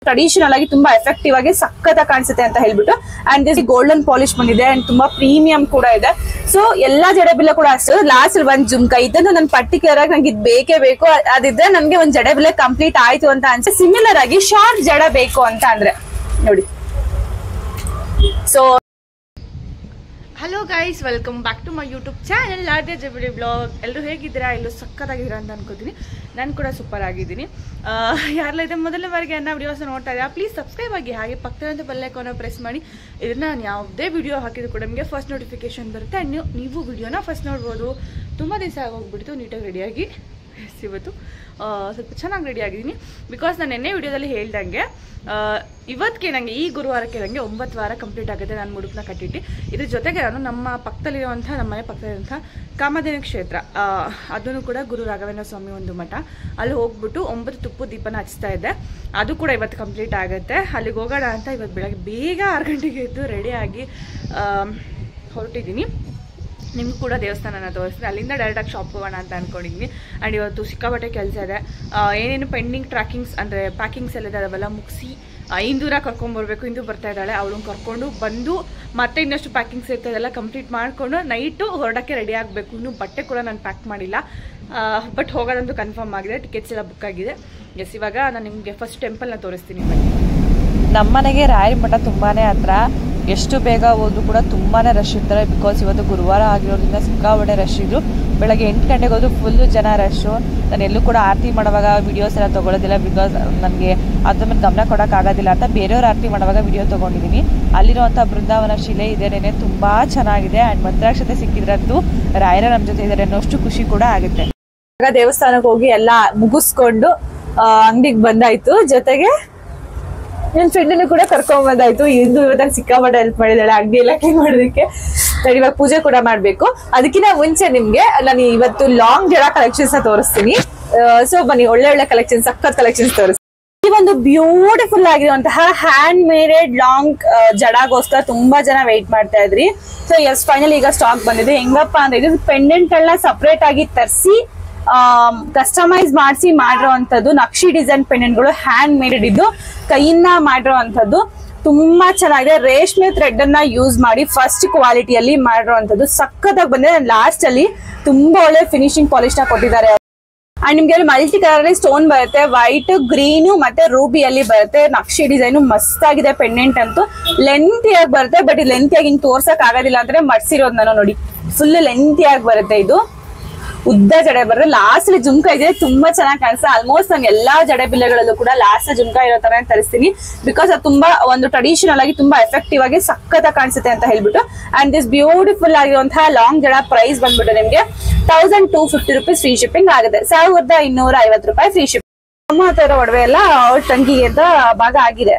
Traditional ಆಗಿ ತುಂಬಾ effective ಆಗಿ ಸಕ್ಕತ್ತಾಗಿ ಕಾಣಿಸುತ್ತೆ ಅಂತ ಹೇಳ್ಬಿಟ್ಟು ಅಂಡ್ ದಿಸ್ ಗೋಲ್ಡನ್ ಪಾಲಿಶ್ ಬಂದಿದೆ ಅಂಡ್ ತುಂಬಾ ಪ್ರೀಮಿಯಂ ಕೂಡ ಇದೆ. ಸೊ ಎಲ್ಲಾ ಜಡೆಬಿಲ್ಲ ಕೂಡ ಅಷ್ಟೇ. ಲಾಸ್ಟ್ ಒಂದ್ ಜುಮ್ಕಾ ಇದನ್ನು ನನ್ ಪರ್ಟಿಕ್ಯುಲರ್ ಆಗಿ ನಂಗೆ ಇದು ಬೇಕೇ ಬೇಕು, ಅದಿದ್ರೆ ನನ್ಗೆ ಒಂದ್ ಜಡೆಬಿಲ್ಲ ಕಂಪ್ಲೀಟ್ ಆಯ್ತು ಅಂತ ಅನ್ಸುತ್ತೆ. ಸಿಮಿಲರ್ ಆಗಿ ಶಾರ್ಟ್ ಜಡ ಬೇಕು ಅಂತ ಅಂದ್ರೆ ನೋಡಿ. So hello guys, welcome back to my YouTube channel RJ JBD blog. ಎಲ್ಲರೂ ಹೇಗಿದ್ದೀರಾ? ಎಲ್ಲರೂ ಸಕ್ಕತ್ತಾಗಿದ್ದೀರಾ ಅಂತ ಅನ್ಕೋತೀನಿ. ನಾನು ಕೂಡ ಸೂಪರ್ ಆಗಿದ್ದೀನಿ. ಯಾರೆಲ್ಲ ಇದೆ ಮೊದಲ ಬಾರಿಗೆ ನನ್ನ ವಿಡಿಯೋಸ್ ನೋಡ್ತಾ ಇದ್ದೀರಾ, ಪ್ಲೀಸ್ ಸಬ್ಸ್ಕ್ರೈಬ್ ಆಗಿ, ಹಾಗೆ ಪಕ್ಕದ ಬೆಲ್ ಐಕಾನ್ ಪ್ರೆಸ್ ಮಾಡಿ. ಇದನ್ನ ನಾನು ಯಾವುದೇ ವಿಡಿಯೋ ಹಾಕಿದ್ರು ಕೂಡ ನಿಮಗೆ ಫಸ್ಟ್ ನೋಟಿಫಿಕೇಶನ್ ಬರುತ್ತೆ ಆ್ಯಂಡ್ ನೀವು ವಿಡಿಯೋನ ಫಸ್ಟ್ ನೋಡ್ಬೋದು. ತುಂಬ ದಿವಸ ಆಗೋಗ್ಬಿಡ್ತು ನೀಟಾಗಿ ರೆಡಿಯಾಗಿ. ಇವತ್ತು ಸ್ವಲ್ಪ ಚೆನ್ನಾಗಿ ರೆಡಿ ಆಗಿದ್ದೀನಿ ಬಿಕಾಸ್ ನಾನು ನಿನ್ನೆ ವಿಡಿಯೋದಲ್ಲಿ ಹೇಳ್ದಂಗೆ ಇವತ್ತಿಗೆ ನನಗೆ ಈ ಗುರುವಾರಕ್ಕೆ ನನಗೆ 9 ವಾರ ಕಂಪ್ಲೀಟ್ ಆಗುತ್ತೆ ನಾನು ಮುಡುಪನ್ನ ಕಟ್ಟಿಟ್ಟು. ಇದ್ರ ಜೊತೆಗೆ ನಾನು ನಮ್ಮ ಪಕ್ಕದಲ್ಲಿರುವಂಥ ನಮ್ಮ ಮನೆ ಪಕ್ಕದಲ್ಲಿರುವಂಥ ಕಾಮಧೇನು ಕ್ಷೇತ್ರ, ಅದನ್ನು ಕೂಡ ಗುರು ರಾಘವೇಂದ್ರ ಸ್ವಾಮಿ ಒಂದು ಮಠ, ಅಲ್ಲಿ ಹೋಗ್ಬಿಟ್ಟು 9 ತುಪ್ಪು ದೀಪನ ಹಚ್ತಾ ಇದ್ದೆ. ಅದು ಕೂಡ ಇವತ್ತು ಕಂಪ್ಲೀಟ್ ಆಗುತ್ತೆ. ಅಲ್ಲಿಗೆ ಹೋಗೋಣ ಅಂತ ಇವತ್ತು ಬೆಳಗ್ಗೆ ಬೇಗ 6 ಗಂಟೆಗೆ ಎದ್ದು ರೆಡಿಯಾಗಿ ಹೊರಟಿದ್ದೀನಿ. ನಿಮಗೂ ಕೂಡ ದೇವಸ್ಥಾನನ ತೋರಿಸ್ತೀನಿ. ಅಲ್ಲಿಂದ ಡೈರೆಕ್ಟಾಗಿ ಶಾಪ್ ಹೋಗೋಣ ಅಂತ ಅಂದ್ಕೊಂಡಿದ್ದೀನಿ. ಆ್ಯಂಡ್ ಇವತ್ತು ಸಿಕ್ಕಾಪಟ್ಟೆ ಕೆಲಸ ಇದೆ. ಏನೇನು ಪೆಂಡಿಂಗ್ ಟ್ರ್ಯಾಕಿಂಗ್ಸ್ ಅಂದರೆ ಪ್ಯಾಕಿಂಗ್ಸ್ ಎಲ್ಲ ಇದೆ ಅವೆಲ್ಲ ಮುಗಿಸಿ ಇಂದೂರ ಕರ್ಕೊಂಬರ್ಬೇಕು. ಇಂದು ಬರ್ತಾ ಇದ್ದಾಳೆ, ಅವಳನ್ನ ಕರ್ಕೊಂಡು ಬಂದು ಮತ್ತೆ ಇನ್ನಷ್ಟು ಪ್ಯಾಕಿಂಗ್ಸ್ ಇರ್ತದೆಲ್ಲ ಕಂಪ್ಲೀಟ್ ಮಾಡಿಕೊಂಡು ನೈಟು ಹೊರಡೋಕ್ಕೆ ರೆಡಿ ಆಗಬೇಕು. ಇನ್ನೂ ಬಟ್ಟೆ ಕೂಡ ನಾನು ಪ್ಯಾಕ್ ಮಾಡಿಲ್ಲ, ಬಟ್ ಹೋಗೋದಂತೂ ಕನ್ಫರ್ಮ್ ಆಗಿದೆ. ಟಿಕೆಟ್ಸ್ ಎಲ್ಲ ಬುಕ್ ಆಗಿದೆ. ಎಸ್, ಇವಾಗ ನಾನು ನಿಮಗೆ ಫಸ್ಟ್ ಟೆಂಪಲ್ನ ತೋರಿಸ್ತೀನಿ. ನಮ್ಮನೆಗೆ ರಾಯರ ಮಠ ತುಂಬಾ ಹತ್ರ. ಎಷ್ಟು ಬೇಗ ಹೋದ್ರು ಕೂಡ ತುಂಬಾ ರಶ್ ಇರ್ತಾರೆ. ಬಿಕಾಸ್ ಇವತ್ತು ಗುರುವಾರ ಆಗಿರೋದ್ರಿಂದ ಸಿಕ್ಕಾಪಟ್ಟೆ ರಶ್ ಇದ್ರು. ಬೆಳಗ್ಗೆ 8 ಗಂಟೆಗೆ ಹೋದ್ರು ಫುಲ್ಲು ಜನ ರಶ್ಶು. ನಾನು ಎಲ್ಲೂ ಕೂಡ ಆರತಿ ಮಾಡುವಾಗ ವಿಡಿಯೋಸ್ ಎಲ್ಲ ತೊಗೊಳೋದಿಲ್ಲ, ಬಿಕಾಸ್ ನನಗೆ ಅದ್ರ ಮೇಲೆ ಗಮನ ಕೊಡೋಕ್ಕಾಗೋದಿಲ್ಲ ಅಂತ ಬೇರೆಯವ್ರು ಆರತಿ ಮಾಡುವಾಗ ವಿಡಿಯೋ ತೊಗೊಂಡಿದ್ದೀನಿ. ಅಲ್ಲಿರುವಂಥ ಬೃಂದಾವನ ಶಿಲೆ ಇದೇನೆ ತುಂಬ ಚೆನ್ನಾಗಿದೆ. ಆ್ಯಂಡ್ ಮಂತ್ರಾಕ್ಷತೆ ಸಿಕ್ಕಿದ್ರಂತೂ ರಾಯರ ನಮ್ಮ ಜೊತೆ ಇದ್ದಾರೆ ಅನ್ನೋಷ್ಟು ಖುಷಿ ಕೂಡ ಆಗುತ್ತೆ. ದೇವಸ್ಥಾನಕ್ಕೆ ಹೋಗಿ ಎಲ್ಲ ಮುಗಿಸ್ಕೊಂಡು ಅಂಗಡಿಗೆ ಬಂದಾಯ್ತು. ಜೊತೆಗೆ ನನ್ನ ಫ್ರೆಂಡನ್ನು ಕೂಡ ಕರ್ಕೊಂಡ್ ಬಂದಾಯ್ತು. ಇಂದು ಇವತ್ತಾಗ ಸಿಕ್ಕಾಪಟ್ಟೆ ಹೆಲ್ಪ್ ಮಾಡಿದಾಳೆ ಅಂಗಡಿ ಎಲ್ಲ ಕ್ಲೀನ್ ಮಾಡೋದಕ್ಕೆ. ಇವಾಗ ಪೂಜೆ ಕೂಡ ಮಾಡ್ಬೇಕು. ಅದಕ್ಕಿಂತ ಮುಂಚೆ ನಿಮ್ಗೆ ನಾನು ಇವತ್ತು ಲಾಂಗ್ ಜಡ ಕಲೆಕ್ಷನ್ಸ್ ತೋರಿಸ್ತೀನಿ. ಸೊ ಬನ್ನಿ, ಒಳ್ಳೆ ಒಳ್ಳೆ ಕಲೆಕ್ಷನ್ಸ್, ಸಖತ್ ಕಲೆಕ್ಷನ್ಸ್ ತೋರಿಸ್ತೀನಿ. ಈ ಒಂದು ಬ್ಯೂಟಿಫುಲ್ ಆಗಿರುವಂತಹ ಹ್ಯಾಂಡ್ ಮೇಡೆಡ್ ಲಾಂಗ್ ಜಡಗೋಸ್ಕರ ತುಂಬಾ ಜನ ವೆಯ್ಟ್ ಮಾಡ್ತಾ ಇದ್ರಿ. ಸೊ ಎಸ್, ಫೈನಲ್ ಈಗ ಸ್ಟಾಕ್ ಬಂದಿದೆ. ಹೆಂಗಪ್ಪ ಅಂದ್ರೆ ಇದು ಪೆಂಡೆಂಟ್ ಗಳನ್ನ ಸಪರೇಟ್ ಆಗಿ ತರಿಸಿ ಕಸ್ಟಮೈಸ್ ಮಾಡಿಸಿ ಮಾಡಿರೋವಂಥದ್ದು ನಕ್ಷಿ ಡಿಸೈನ್ ಪೆಂಡೆಂಟ್ಗಳು, ಹ್ಯಾಂಡ್ ಮೇಡೆಡ್ ಇದ್ದು ಕೈಯಿಂದ ಮಾಡಿರೋವಂಥದ್ದು. ತುಂಬಾ ಚೆನ್ನಾಗಿದೆ. ರೇಷ್ಮೆ ಥ್ರೆಡ್ ಅನ್ನ ಯೂಸ್ ಮಾಡಿ ಫಸ್ಟ್ ಕ್ವಾಲಿಟಿಯಲ್ಲಿ ಮಾಡಿರೋವಂಥದ್ದು ಸಖತ್ತಾಗಿ ಬಂದಿದೆ. ಲಾಸ್ಟ್ ಅಲ್ಲಿ ತುಂಬಾ ಒಳ್ಳೆ ಫಿನಿಶಿಂಗ್ ಪಾಲಿಶ್ ನ ಕೊಟ್ಟಿದ್ದಾರೆ. ಅಂಡ್ ನಿಮ್ಗೆ ಮಲ್ಟಿ ಕಲರ್ ಅಲ್ಲಿ ಸ್ಟೋನ್ ಬರುತ್ತೆ, ವೈಟ್, ಗ್ರೀನು ಮತ್ತೆ ರೂಬಿಯಲ್ಲಿ ಬರುತ್ತೆ. ನಕ್ಷಿ ಡಿಸೈನ್ ಮಸ್ತ್ ಆಗಿದೆ. ಪೆಂಡೆಂಟ್ ಅಂತೂ ಲೆಂತಿಯಾಗಿ ಬರುತ್ತೆ, ಬಟ್ ಈ ಲೆಂತಿಯಾಗಿ ಹಿಂಗ್ ತೋರ್ಸಕ್ ಆಗೋದಿಲ್ಲ ಅಂದ್ರೆ ಮಡ್ಸಿರೋದು ನಾನು ನೋಡಿ. ಫುಲ್ ಲೆಂತಿಯಾಗಿ ಬರುತ್ತೆ. ಇದು ಉದ್ದ ಜಡೆ ಬರುತ್ತೆ. ಲಾಸ್ಟ್ ಅಲ್ಲಿ ಜುಮ್ಕಾ ಇದೆ, ತುಂಬಾ ಚೆನ್ನಾಗಿ ಕಾಣಿಸುತ್ತೆ. ಆಲ್ಮೋಸ್ಟ್ ನಾನು ಎಲ್ಲಾ ಜಡೆ ಬಿಲ್ಲೆಗಳಲ್ಲೂ ಕೂಡ ಲಾಸ್ಟ್ ಜುಮ್ಕಾ ಇರೋ ತರ ತರಿಸ್ತೀನಿ. ಬಿಕಾಸ್ ಅದು ತುಂಬಾ ಒಂದು ಟ್ರೆಡಿಷನಲ್ ಆಗಿ ತುಂಬಾ ಎಫೆಕ್ಟಿವ್ ಆಗಿ ಸಕ್ಕತ್ತಾಗಿ ಕಾಣಿಸುತ್ತೆ ಅಂತ ಹೇಳ್ಬಿಟ್ಟು. ಅಂಡ್ ದಿಸ್ ಬ್ಯೂಟಿಫುಲ್ ಆಗಿರುವಂತಹ ಲಾಂಗ್ ಜಡ ಪ್ರೈಸ್ ಬಂದ್ಬಿಟ್ಟು ನಿಮ್ಗೆ 1250 ರೂಪೀಸ್ ಫ್ರೀ ಶಿಪ್ಪಿಂಗ್ ಆಗುತ್ತೆ. 1250 ರೂಪಾಯಿ ಫ್ರೀ ಶಿಪ್ಪಿಂಗ್. ನಮ್ಮ ಹತ್ರ ಒಡವೆ ಎಲ್ಲ ಟಂಕಿಗೆ ಅಂತ ಭಾಗ ಆಗಿದೆ.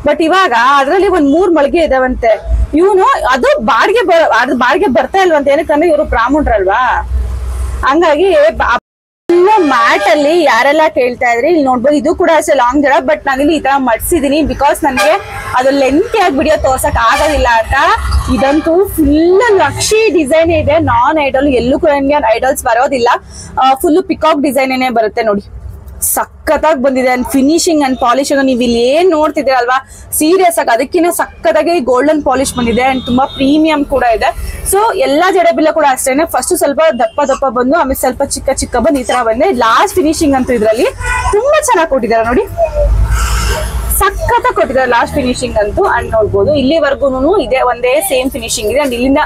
ಬಟ್ ಇವಾಗ ಅದ್ರಲ್ಲಿ ಒಂದ್ 3 ಮಳಿಗೆ ಇದಾವಂತೆ. ಇವನು ಅದು ಬಾಡಿಗೆ ಬರ್ತಾ ಇಲ್ವಂತ. ಏನಕ್ಕಂದ್ರೆ ಇವರು ಬ್ರಾಹ್ಮಣರಲ್ವಾ, ಹಂಗಾಗಿ ಮ್ಯಾಟ್ ಅಲ್ಲಿ ಯಾರೆಲ್ಲ ಕೇಳ್ತಾ ಇದ್ರಿ ಇಲ್ಲಿ ನೋಡ್ಬೋದು. ಇದು ಕೂಡ ಅಷ್ಟೇ ಲಾಂಗ್ ಜಡ, ಬಟ್ ನಾನಿಲ್ಲಿ ಈ ತರ ಮಡ್ಸಿದೀನಿ ಬಿಕಾಸ್ ನನಗೆ ಅದು ಲೆಂತಿ ಆಗಿ ವಿಡಿಯೋ ತೋರ್ಸಕ್ ಆಗೋದಿಲ್ಲ ಅಂತ. ಇದಂತೂ ಫುಲ್ ನಕ್ಷಿ ಡಿಸೈನ್ ಇದೆ. ನಾನ್ ಐಡಲ್ ಎಲ್ಲೂ ಕೂಡ ನಿಮ್ಗೆ ಐಡಲ್ಸ್ ಬರೋದಿಲ್ಲ. ಫುಲ್ ಪಿಕಾಕ್ ಡಿಸೈನ್ ಏನೇ ಬರುತ್ತೆ ನೋಡಿ. ಸಕ್ಕತ್ತಾಗಿ ಬಂದಿದೆ. ಅಂಡ್ ಫಿನಿಶಿಂಗ್ ಅಂಡ್ ಪಾಲಿಶ್ ನೀವು ಇಲ್ಲಿ ಏನ್ ನೋಡ್ತಿದ್ದೀರಲ್ವಾ, ಸೀರಿಯಸ್ ಆಗಿ ಅದಕ್ಕಿಂತ ಸಕ್ಕತ್ತಾಗಿ ಗೋಲ್ಡನ್ ಪಾಲಿಶ್ ಬಂದಿದೆ. ಅಂಡ್ ತುಂಬಾ ಪ್ರೀಮಿಯಂ ಕೂಡ ಇದೆ. ಸೊ ಎಲ್ಲಾ ಜಡೆಬಿಲ್ಲ ಕೂಡ ಅಷ್ಟೇನೆ. ಫಸ್ಟ್ ಸ್ವಲ್ಪ ದಪ್ಪ ಬಂದು ಆಮೇಲೆ ಸ್ವಲ್ಪ ಚಿಕ್ಕ ಬಂದು ಈ ತರ ಬಂದೆ. ಲಾಸ್ಟ್ ಫಿನಿಶಿಂಗ್ ಅಂತೂ ಇದ್ರಲ್ಲಿ ತುಂಬಾ ಚೆನ್ನಾಗಿ ಕೊಟ್ಟಿದ್ದಾರೆ ನೋಡಿ, ಸಕ್ಕತ್ತಾಗಿ ಕೊಟ್ಟಿದ್ದಾರೆ ಲಾಸ್ಟ್ ಫಿನಿಶಿಂಗ್ ಅಂತೂ. ಅಂಡ್ ನೋಡ್ಬೋದು ಇಲ್ಲಿವರೆಗೂ ಇದೆ ಒಂದೇ ಸೇಮ್ ಫಿನಿಶಿಂಗ್ ಇದೆ. ಅಂಡ್ ಇಲ್ಲಿಂದ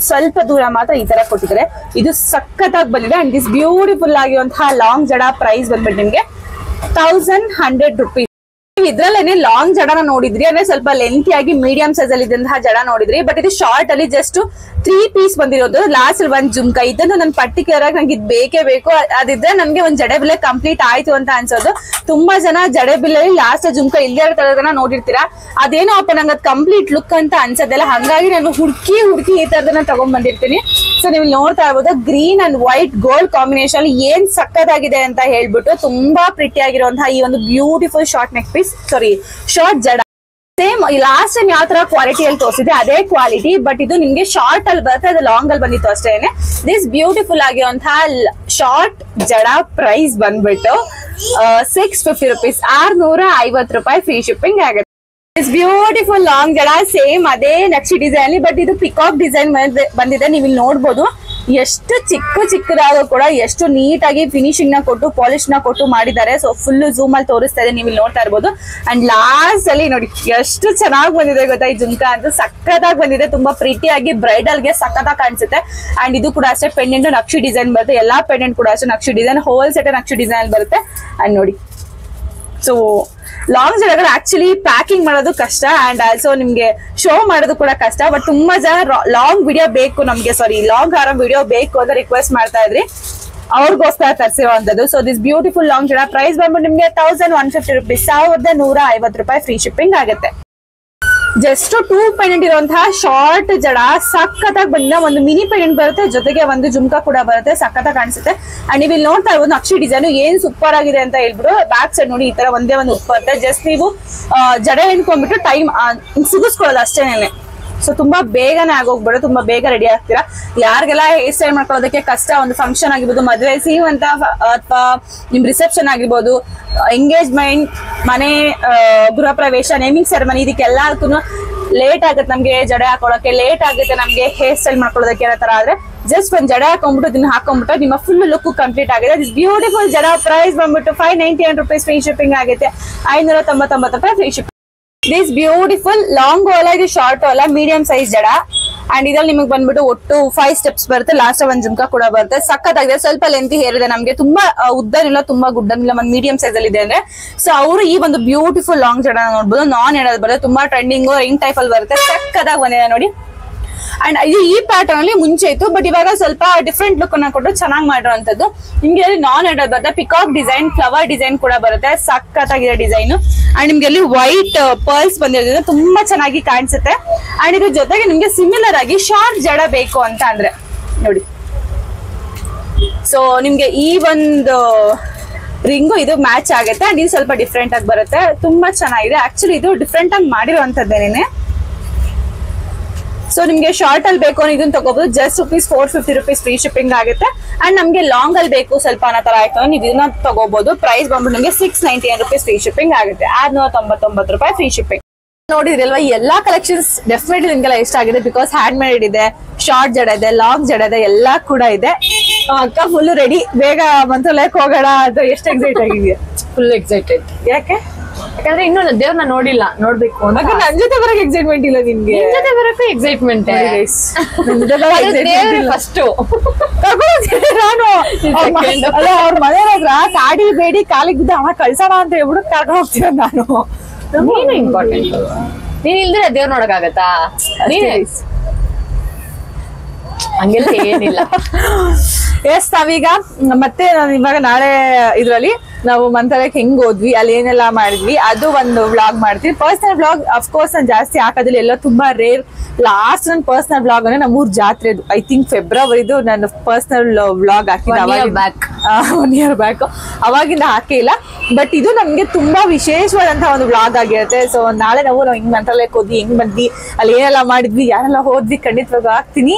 ಸ್ವಲ್ಪ ದೂರ ಮಾತ್ರ ಈ ತರ ಕೊಟ್ಟಿದ್ದಾರೆ. ಇದು ಸಖತ್ತಾಗಿ ಬಂದಿದೆ. ಅಂಡ್ ದಿಸ್ ಬ್ಯೂಟಿಫುಲ್ ಆಗಿರುವಂತಹ ಲಾಂಗ್ ಜಡ ಪ್ರೈಸ್ ಬಂದ್ಬಿಟ್ಟು ನಿಮ್ಗೆ 1100 ರೂಪೀಸ್. ಇದ್ರಲ್ಲೇನೆ ಲಾಂಗ್ ಜಡನ ನೋಡಿದ್ರಿ ಅಂದ್ರೆ ಸ್ವಲ್ಪ ಲೆಂತಿ ಆಗಿ ಮೀಡಿಯಂ ಸೈಜ್ ಅಲ್ಲಿ ಇದ್ದಂತಹ ಜಡ ನೋಡಿದ್ರಿ. ಬಟ್ ಇದು ಶಾರ್ಟ್ ಅಲ್ಲಿ ಜಸ್ಟ್ 3 ಪೀಸ್ ಬಂದಿರೋದು. ಲಾಸ್ಟ್ ಅಲ್ಲಿ ಒಂದ್ ಜುಮ್ಕಾ ಇದನ್ನು ನನ್ ಪರ್ಟಿಕ್ಯುಲರ್ ಆಗಿ ನಂಗೆ ಇದು ಬೇಕೇ ಬೇಕು, ಅದಿದ್ರೆ ನನ್ಗೆ ಒಂದ್ ಜಡೆ ಬಿಲ್ಲೆ ಕಂಪ್ಲೀಟ್ ಆಯ್ತು ಅಂತ ಅನ್ಸೋದು. ತುಂಬಾ ಜನ ಜಡೆ ಬಿಲ್ಲೆಯಲ್ಲಿ ಲಾಸ್ಟ್ ಜುಮ್ಕಾ ಇಲ್ಲೇ ತರದನ್ನ ನೋಡಿರ್ತೀರಾ. ಅದೇನೋ ಅಪ್ಪ ನಂಗೆ ಅದು ಕಂಪ್ಲೀಟ್ ಲುಕ್ ಅಂತ ಅನ್ಸೋದಿಲ್ಲ. ಹಂಗಾಗಿ ನಾನು ಹುಡುಕಿ ಈ ತರದನ್ನ ತಗೊಂಡ್ ಬಂದಿರ್ತೀನಿ. ಸೊ ನೀವು ನೋಡ್ತಾ ಇರ್ಬೋದು green and white gold combination ಏನ್ ಸಕ್ಕತ್ತಾಗಿದೆ ಅಂತ ಹೇಳ್ಬಿಟ್ಟು ತುಂಬಾ ಪ್ರಿಟಿ ಆಗಿರುವಂತಹ ಈ ಒಂದು ಬ್ಯೂಟಿಫುಲ್ ಶಾರ್ಟ್ ನೆಕ್ ಪೀಸ್, ಸಾರಿ ಶಾರ್ಟ್ ಜಡ. ಸೇಮ್ ಲಾಸ್ಟ್ ಟೈಮ್ ಯಾವ ತರ ಕ್ವಾಲಿಟಿಯಲ್ಲಿ ತೋರಿಸಿದೆ ಅದೇ ಕ್ವಾಲಿಟಿ, ಬಟ್ ಇದು ನಿಮ್ಗೆ ಶಾರ್ಟ್ ಅಲ್ಲಿ ಬರುತ್ತೆ, ಅದು ಲಾಂಗ್ ಅಲ್ಲಿ ಬಂದಿತ್ತು ಅಷ್ಟೇನೆ. ದಿಸ್ ಬ್ಯೂಟಿಫುಲ್ ಆಗಿರುವಂತಹ ಶಾರ್ಟ್ ಜಡ ಪ್ರೈಸ್ ಬಂದ್ಬಿಟ್ಟು 650 rupees, 650 ರೂಪಾಯಿ ಫ್ರೀ ಶಿಪ್ಪಿಂಗ್ ಆಗುತ್ತೆ. ಇಟ್ಸ್ ಬ್ಯೂಟಿಫುಲ್ ಲಾಂಗ್ ಜಡ, ಸೇಮ್ ಅದೇ ನಕ್ಷಿ ಡಿಸೈನ್, ಬಟ್ ಇದು ಪಿಕಾಕ್ ಡಿಸೈನ್ ಬಂದಿದೆ. ನೀವು ಇಲ್ಲಿ ನೋಡ್ಬೋದು ಎಷ್ಟು ಚಿಕ್ಕದಾಗೂ ಕೂಡ ಎಷ್ಟು ನೀಟಾಗಿ ಫಿನಿಶಿಂಗ್ ನ ಕೊಟ್ಟು ಪಾಲಿಶ್ ನ ಕೊಟ್ಟು ಮಾಡಿದ್ದಾರೆ. ಸೊ ಫುಲ್ ಝೂಮ್ ಅಲ್ಲಿ ತೋರಿಸ್ತಾ ಇದೆ, ನೀವು ಇಲ್ಲಿ ನೋಡ್ತಾ ಇರ್ಬೋದು. ಅಂಡ್ ಲಾಸ್ಟ್ ಅಲ್ಲಿ ನೋಡಿ ಎಷ್ಟು ಚೆನ್ನಾಗಿ ಬಂದಿದೆ ಗೊತ್ತಾ, ಈ ಜುಮ್ಕಾ ಅಂತ ಸಕ್ಕತ್ತಾಗಿ ಬಂದಿದೆ, ತುಂಬಾ ಪ್ರೀತಿಯಾಗಿ ಬ್ರೈಡಲ್ ಗೆ ಸಕ್ಕತ್ತಾಗಿ ಕಾಣಿಸುತ್ತೆ. ಅಂಡ್ ಇದು ಕೂಡ ಅಷ್ಟೇ ಪೆಂಡೆಂಟ್ ನಕ್ಷಿ ಡಿಸೈನ್ ಬರುತ್ತೆ, ಎಲ್ಲಾ ಪೆಂಡೆಂಟ್ ಕೂಡ ಅಷ್ಟೇ Naqvi design, hole set Naqvi design ಬರುತ್ತೆ. ಅಂಡ್ ನೋಡಿ, ಸೊ ಲಾಂಗ್ ಜಡಗಳು ಆಕ್ಚುಲಿ ಪ್ಯಾಕಿಂಗ್ ಮಾಡೋದು ಕಷ್ಟ ಅಂಡ್ ಆಲ್ಸೋ ನಿಮ್ಗೆ ಶೋ ಮಾಡೋದು ಕೂಡ ಕಷ್ಟ. ಬಟ್ ತುಂಬಾ ಜನ ಲಾಂಗ್ ವಿಡಿಯೋ ಬೇಕು ನಮ್ಗೆ, ಲಾಂಗ್ ಹಾರ ವಿಡಿಯೋ ಬೇಕು ಅಂತ ರಿಕ್ವೆಸ್ಟ್ ಮಾಡ್ತಾ ಇದ್ರಿ, ಅವ್ರಿಗೋಸ್ಕರ ತರಿಸಿರುವಂತದ್ದು. ಸೊ ದಿಸ್ ಬ್ಯೂಟಿಫುಲ್ ಲಾಂಗ್ ಜಡ ಪ್ರೈಸ್ ಬಂದ್ಬಿಟ್ಟು ನಿಮ್ಗೆ 1150 rupees, 1150 ರೂಪಾಯಿ ಫ್ರೀ ಶಿಪ್ಪಿಂಗ್ ಆಗುತ್ತೆ. ಜಸ್ಟ್ 2 ಪೆಂಡೆಂಟ್ ಇರುವಂತಹ ಶಾರ್ಟ್ ಜಡ ಸಖತ್ತಾಗಿ ಬಂದಿದೆ. ಒಂದು ಮಿನಿ ಪೆಂಡೆಂಟ್ ಬರುತ್ತೆ, ಜೊತೆಗೆ ಒಂದು ಜುಮ್ಕಾ ಕೂಡ ಬರುತ್ತೆ, ಸಖತ್ತಾಗಿ ಕಾಣಿಸುತ್ತೆ. ಅಂಡ್ ನೀವು ಇಲ್ಲಿ ನೋಡ್ತಾ ಇರ್ಬೋದು ನಕ್ಷಿ ಡಿಸೈನ್ ಏನ್ ಸೂಪರ್ ಆಗಿದೆ ಅಂತ ಹೇಳ್ಬಿಟ್ಟು. ಬ್ಯಾಕ್ ಸೈಡ್ ನೋಡಿ ಈ ತರ ಒಂದೇ ಒಂದು ಉಪ್ಪು ಬರುತ್ತೆ, ಜಸ್ಟ್ ನೀವು ಜಡ ಎಣ್ಕೊಂಡ್ಬಿಟ್ಟು ಟೈಮ್ ಸಿಗಿಸ್ಕೊಳ್ಳೋದು ಅಷ್ಟೇನೆ. ಸೊ ತುಂಬಾ ಬೇಗನೆ ಆಗೋಗ್ಬಿಡು, ತುಂಬಾ ಬೇಗ ರೆಡಿ ಆಗ್ತೀರಾ. ಯಾರಿಗೆಲ್ಲ ಹೇರ್ ಸ್ಟೈಲ್ ಮಾಡ್ಕೊಳ್ಳೋದಕ್ಕೆ ಕಷ್ಟ, ಒಂದು ಫಂಕ್ಷನ್ ಆಗಿರ್ಬೋದು, ಮದುವೆ ಸೀಮಂತ ಅಥವಾ ನಿಮ್ ರಿಸೆಪ್ಷನ್ ಆಗಿರ್ಬೋದು, ಎಂಗೇಜ್ಮೆಂಟ್, ಮನೆ ಗೃಹ ಪ್ರವೇಶ, ನೇಮಿಂಗ್ ಸೆರೆಮನಿ, ಇದಕ್ಕೆಲ್ಲಕ್ಕೂ ಲೇಟ್ ಆಗುತ್ತೆ ನಮ್ಗೆ ಜಡೆ ಹಾಕೊಳ್ಳೋಕೆ, ಲೇಟ್ ಆಗುತ್ತೆ ನಮ್ಗೆ ಹೇರ್ ಸ್ಟೈಲ್ ಮಾಡ್ಕೊಳ್ಳೋದಕ್ಕೆ ಅನ್ನೋ ತರ ಆದ್ರೆ ಜಸ್ಟ್ ಒಂದ್ ಜಡೆ ಹಾಕೊಂಡ್ಬಿಟ್ಟು ಇದನ್ನ ಹಾಕೊಂಡ್ಬಿಟ್ಟು ನಿಮ್ಮ ಫುಲ್ ಲುಕ್ ಕಂಪ್ಲೀಟ್ ಆಗಿದೆ. ದಿಸ್ ಬ್ಯೂಟಿಫುಲ್ ಜಡ ಪ್ರೈಸ್ ಬಂದ್ಬಿಟ್ಟು 599 rupees ಫ್ರೀ ಶಿಪ್ಪಿಂಗ್ ಆಗುತ್ತೆ, 599 ರೂಪಾಯಿ free shipping. This beautiful long ಅಲ್ಲ, ಇದು ಶಾರ್ಟ್ ಅಲ್ಲ, ಮೀಡಿಯಂ ಸೈಜ್ ಜಡ. ಅಂಡ್ ಇದ್ರಲ್ಲಿ ನಿಮಗೆ ಬಂದ್ಬಿಟ್ಟು ಒಟ್ಟು 5 steps ಬರುತ್ತೆ, ಲಾಸ್ಟ್ ಒಂದ್ ಜುಮ್ಕಾ ಕೂಡ ಬರುತ್ತೆ. ಸಖತ್ತಾಗಿದೆ, ಸ್ವಲ್ಪ ಲೆಂತಿ ಹೇರ್ ಇದೆ ನಮ್ಗೆ, ತುಂಬಾ ಉದ್ದನಿಲ್ಲ ತುಂಬಾ ಗುಡ್ಡನಿಲ್ಲ, ಒಂದ್ ಮೀಡಿಯಂ ಸೈಜ್ ಅಲ್ಲಿ ಇದೆ ಅಂದ್ರೆ. ಸೊ ಅವರು ಈ ಒಂದು ಬ್ಯೂಟಿಫುಲ್ ಲಾಂಗ್ ಜಡ ನೋಡ್ಬೋದು, ನಾನ್ ಹೇಳೋದು ಬರುತ್ತೆ, ತುಂಬಾ ಟ್ರೆಂಡಿಂಗ್ ರಿಂಗ್ ಟೈಪ್ ಅಲ್ಲಿ ಬರುತ್ತೆ, ಸಖತ್ತಾಗಿ ಬಂದಿದೆ ನೋಡಿ. ಅಂಡ್ ಇದು ಈ ಪ್ಯಾಟರ್ನ್ ಅಲ್ಲಿ ಮುಂಚೆ ಇತ್ತು, ಬಟ್ ಇವಾಗ ಸ್ವಲ್ಪ ಡಿಫ್ರೆಂಟ್ ಲುಕ್ ಅನ್ನ ಕೊಟ್ಟು ಚೆನ್ನಾಗಿ ಮಾಡಿರುವಂತದ್ದು. ನಿಮ್ಗೆ ನಾನ್ ಹೆಡರ್ ಬರುತ್ತೆ, ಪಿಕಾಕ್ ಡಿಸೈನ್, ಫ್ಲವರ್ ಡಿಸೈನ್ ಕೂಡ ಬರುತ್ತೆ, ಸಖತ್ತಾಗಿದೆ ಡಿಸೈನ್. ಅಂಡ್ ನಿಮ್ಗೆ ಅಲ್ಲಿ ವೈಟ್ ಪರ್ಲ್ಸ್ ಬಂದಿರೋದ್ರಿಂದ ತುಂಬಾ ಚೆನ್ನಾಗಿ ಕಾಣಿಸುತ್ತೆ. ಅಂಡ್ ಇದ್ರ ಜೊತೆಗೆ ನಿಮ್ಗೆ ಸಿಮಿಲರ್ ಆಗಿ ಶಾರ್ಟ್ ಜಡ ಬೇಕು ಅಂತ ಅಂದ್ರೆ ನೋಡಿ, ಸೊ ನಿಮ್ಗೆ ಈ ಒಂದು ರಿಂಗು ಇದು ಮ್ಯಾಚ್ ಆಗುತ್ತೆ. ಅಂಡ್ ಇದು ಸ್ವಲ್ಪ ಡಿಫ್ರೆಂಟ್ ಆಗಿ ಬರುತ್ತೆ, ತುಂಬಾ ಚೆನ್ನಾಗಿದೆ. ಆಕ್ಚುಲಿ ಇದು ಡಿಫ್ರೆಂಟ್ ಆಗಿ ಮಾಡಿರುವಂತದ್ದೇನೆ. ಸೊ ನಿಮ್ಗೆ ಶಾರ್ಟ್ ಅಲ್ಲಿ ಬೇಕು ಅಂದ್ರೆ ಇದನ್ನ ತಗೋಬಹುದು, ಜಸ್ಟ್ ₹450 ಫ್ರೀ ಶಿಪ್ಪಿಂಗ್ ಆಗುತ್ತೆ. ಅಂಡ್ ನಮ್ಗೆ ಲಾಂಗ್ ಅಲ್ಲಿ ಬೇಕು ಸ್ವಲ್ಪ ಅನ್ನೋ ತರ ಆಯ್ತು ನೀವು ಇದನ್ನ ತಗೋಬಹುದು. ಪ್ರೈಸ್ ಬಂದ್ಬಿಟ್ಟು ನಿಮ್ಗೆ 699 ರೂಪೀಸ್ ಫ್ರೀ ಶಿಪ್ಪಿಂಗ್ ಆಗುತ್ತೆ, 699 ರೂಪಾಯಿ ಫ್ರೀ ಶಿಪ್ಪಿಂಗ್. ನೋಡಿದ್ರಲ್ವಾ, ಎಲ್ಲಾ ಕಲೆಕ್ಷನ್ಸ್ ಡೆಫಿನೆಟ್ಲಿ ನಿಮ್ಗೆಲ್ಲ ಇಷ್ಟ ಆಗಿದೆ, ಬಿಕಾಸ್ ಹ್ಯಾಂಡ್ ಮೇಡ್ ಇದೆ, ಶಾರ್ಟ್ ಜಡ ಇದೆ, ಲಾಂಗ್ ಜಡ ಇದೆ, ಎಲ್ಲಾ ಕೂಡ ಇದೆ. ಅಕ್ಕ ಫುಲ್ ರೆಡಿ, ಬೇಗ ಮಂತ್ರಾಲಯಕ್ಕೆ ಹೋಗೋಣ ಅಂತ ಎಷ್ಟು ಎಕ್ಸೈಟ್ ಆಗಿದೆಯಾ? Full excited. ಯಾಕೆ? ಯಾಕಂದ್ರೆ ಇನ್ನು ದೇವ್ರನ್ನ ನೋಡಿಲ್ಲ, ನೋಡ್ಬೇಕು ಅಂತ. ನನ್ ಜೊತೆ ಬರಕ್ ಎಕ್ಸೈಟ್ಮೆಂಟ್ ಇಲ್ಲ ನಿಮ್ಗೆ? ನಿಮ್ ಜೊತೆ ಬರಕ್ಕೂ ಎಕ್ಸೈಟ್ಮೆಂಟ್ ಫಸ್ಟ್ ನಾನು ಅಲ್ಲ ಅವ್ರ ಮನೆ ಹತ್ರ ಕಾಡಿ ಬೇಡಿ ಕಾಲಿಗೆ ಬಿದ್ದು ಹಣ ಕಳ್ಸೋಣ ಅಂತ ಹೇಳ್ಬಿಟ್ಟು ಕರ್ಕೊಂಡು ಹೋಗ್ತೀರ ನಾನು. ನೀನು ಇಂಪಾರ್ಟೆಂಟ್, ನೀನ್ ಇಲ್ದ್ರೆ ದೇವ್ರ ನೋಡಕ್ಕಾಗತ್ತಾ? ಹಂಗೆಲ್ಲ ಏನಿಲ್ಲ. ಎಸ್, ನಾವೀಗ ಮತ್ತೆ ಇವಾಗ ನಾಳೆ ಇದ್ರಲ್ಲಿ ನಾವು ಮಂತ್ರಾಲಯಕ್ಕೆ ಹೆಂಗ್ ಹೋದ್ವಿ, ಅಲ್ಲಿ ಏನೆಲ್ಲ ಮಾಡಿದ್ವಿ ಅದು ಒಂದು ವ್ಲಾಗ್ ಮಾಡ್ತೀವಿ. ಪರ್ಸನಲ್ ವ್ಲಾಗ್ ಅಫ್ಕೋರ್ಸ್ ನಾನು ಜಾಸ್ತಿ ಹಾಕೋದಿಲ್ಲ, ಎಲ್ಲ ತುಂಬಾ ರೇರ್. ಲಾಸ್ಟ್ ನನ್ನ ಪರ್ಸನಲ್ ವ್ಲಾಗ್ ಅಂದ್ರೆ ನಮ್ಮೂರ್ ಜಾತ್ರೆದು, ಐ ಥಿಂಕ್ ಫೆಬ್ರವರಿದು ನನ್ನ ಪರ್ಸನಲ್ ವ್ಲಾಗ್ ಹಾಕಿದ್ದೆ, 1 year ಬ್ಯಾಕ್. ಅವಾಗಿಂದ ಹಾಕಿಲ್ಲ, ಬಟ್ ಇದು ನಮ್ಗೆ ತುಂಬಾ ವಿಶೇಷವಾದಂತಹ ಒಂದು ವ್ಲಾಗ್ ಆಗಿರುತ್ತೆ. ಸೊ ನಾಳೆ ನಾವು ಹಿಂಗ್ ಮಂತ್ರಾಲಯಕ್ಕೆ ಹೋದ್ವಿ, ಹೆಂಗ್ ಬಂದ್ವಿ, ಅಲ್ಲಿ ಏನೆಲ್ಲ ಮಾಡಿದ್ವಿ, ಯಾರೆಲ್ಲ ಹೋದ್ವಿ, ಖಂಡಿತವಾಗ ಹಾಕ್ತೀನಿ.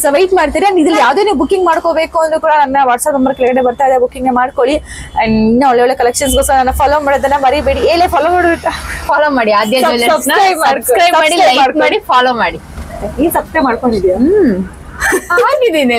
ಸೊ ವೈಟ್ ಮಾಡ್ತೀರಾ. ಇದ್ರಲ್ಲಿ ಯಾವ್ದೇ ನೀವು ಬುಕಿಂಗ್ ಮಾಡ್ಕೋಬೇಕು ಅಂದ್ರೂ ಕೂಡ ನನ್ನ ವಾಟ್ಸ್ಆಪ್ ನಂಬರ್ ಕೆಳಗಡೆ ಬರ್ತಾ ಇದೆ, ಬುಕಿಂಗ್ ಮಾಡ್ಕೊಳ್ಳಿ. ಅಂಡ್ ಇನ್ನ ಒಳ್ಳೆ ಒಳ್ಳೆ ಕಲೆಕ್ಷನ್ಸ್ ಗೋಸ್ಕರ ನನ್ನ ಫಾಲೋ ಮಾಡೋದನ್ನ ಮರಿಬೇಡಿ. ಫಾಲೋ ಮಾಡಿ, ಆದ್ಯ ಸಬ್ಸ್ಕ್ರೈಬ್ ಮಾಡಿ, ಲೈಕ್ ಮಾಡಿ, ಫಾಲೋ ಮಾಡಿ. ಈ ಸಬ್ಸ್ಕ್ರೈಬ್ ಮಾಡ್ಕೊಂಡಿದ್ಯಾ? ಆಗಿದ್ದೀನಿ.